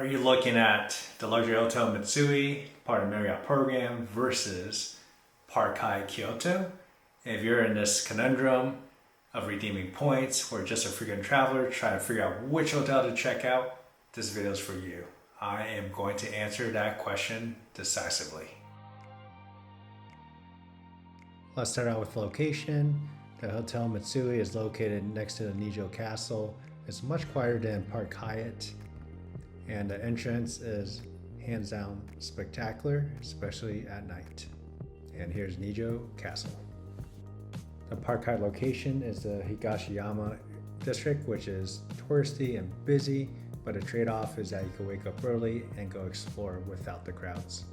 Are you looking at the luxury hotel Mitsui, part of Marriott program, versus Park Hyatt Kyoto? If you're in this conundrum of redeeming points or just a frequent traveler trying to figure out which hotel to check out, this video is for you. I am going to answer that question decisively. Let's start out with location. The Hotel Mitsui is located next to the Nijo Castle. It's much quieter than Park Hyatt, and the entrance is hands down spectacular, especially at night. And here's Nijo Castle. The Park Hyatt location is the Higashiyama district, which is touristy and busy, but a trade-off is that you can wake up early and go explore without the crowds.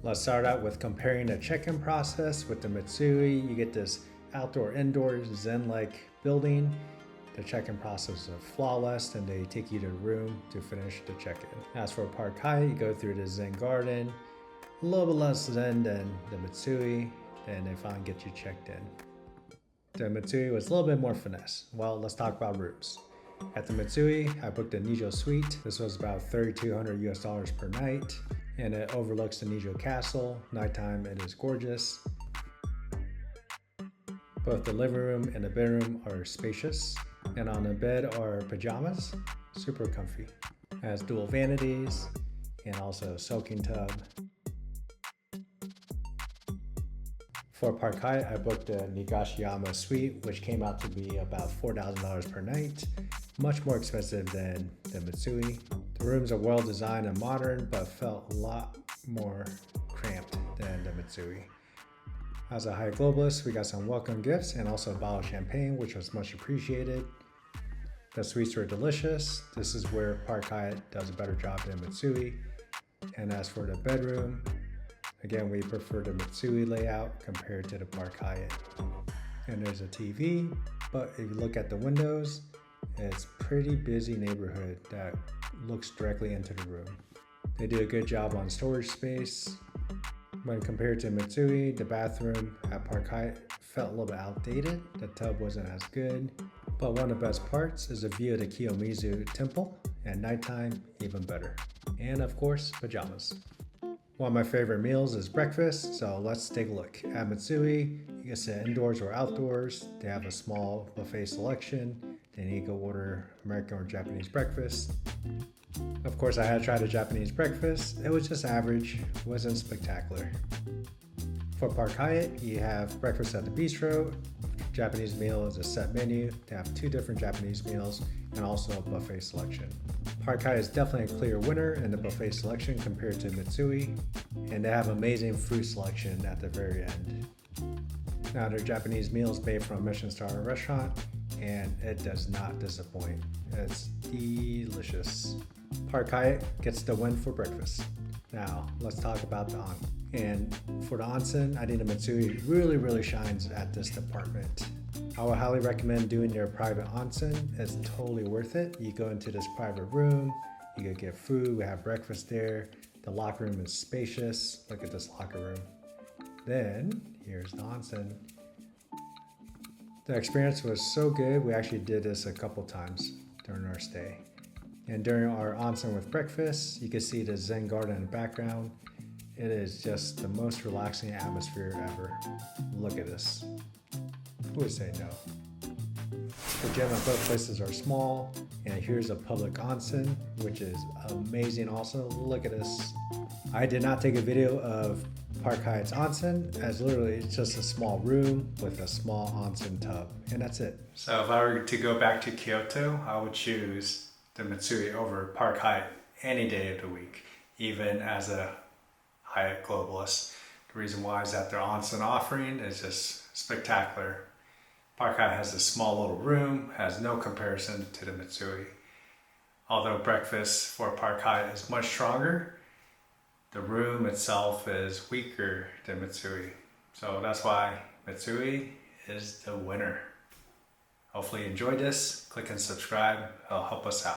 Let's start out with comparing the check-in process. With the Mitsui, you get this outdoor-indoor zen-like building. The check-in process is flawless, and they take you to the room to finish the check-in. As for Park Hyatt, you go through the zen garden, a little bit less zen than the Mitsui, and they finally get you checked in. The Mitsui was a little bit more finesse. Well, let's talk about rooms. At the Mitsui, I booked a Nijo suite. This was about $3,200 US per night, and it overlooks the Nijo Castle. Nighttime, it is gorgeous. Both the living room and the bedroom are spacious, and on the bed are pajamas, super comfy. It has dual vanities and also a soaking tub. For Park Hyatt, I booked a Higashiyama suite, which came out to be about $4,000 per night, much more expensive than the Mitsui. The rooms are well designed and modern, but felt a lot more cramped than the Mitsui. As a Hyatt globalist, we got some welcome gifts and also a bottle of champagne, which was much appreciated. The suites were delicious. This is where Park Hyatt does a better job than Mitsui. And as for the bedroom, again, we prefer the Mitsui layout compared to the Park Hyatt. And there's a TV, but if you look at the windows, it's a pretty busy neighborhood that looks directly into the room. They do a good job on storage space. When compared to Mitsui, the bathroom at Park Hyatt felt a little bit outdated. The tub wasn't as good, but one of the best parts is the view of the Kiyomizu temple, and nighttime, even better. And of course, pajamas. One of my favorite meals is breakfast, so let's take a look. At Mitsui, you can sit indoors or outdoors. They have a small buffet selection. Then you can order American or Japanese breakfast. Of course, I had tried a Japanese breakfast. It was just average, wasn't spectacular. For Park Hyatt, you have breakfast at the bistro. Japanese meal is a set menu. They have 2 different Japanese meals and also a buffet selection. Park Hyatt is definitely a clear winner in the buffet selection compared to Mitsui, and they have amazing fruit selection at the very end. Now, their Japanese meal is made from a Michelin star restaurant, and it does not disappoint. It's delicious. Park Hyatt gets the win for breakfast. Now, let's talk about the onsen. And for the onsen, I think the Mitsui really shines at this department. I would highly recommend doing their private onsen. It's totally worth it. You go into this private room, you can get food, we have breakfast there. The locker room is spacious. Look at this locker room. Then, here's the onsen. The experience was so good, we actually did this a couple times during our stay. And during our onsen with breakfast, you can see the Zen garden in the background. It is just the most relaxing atmosphere ever. Look at this. Who would say no? The gym at both places are small, and here's a public onsen, which is amazing also. Look at this. I did not take a video of Park Hyatt's onsen, as literally it's just a small room with a small onsen tub, and that's it. So if I were to go back to Kyoto, I would choose the Mitsui over Park Hyatt any day of the week, even as a Hyatt globalist. The reason why is that their onsen offering is just spectacular. Park Hyatt has a small little room, has no comparison to the Mitsui. Although breakfast for Park Hyatt is much stronger, the room itself is weaker than Mitsui. So that's why Mitsui is the winner. Hopefully you enjoyed this. Click and subscribe. It'll help us out.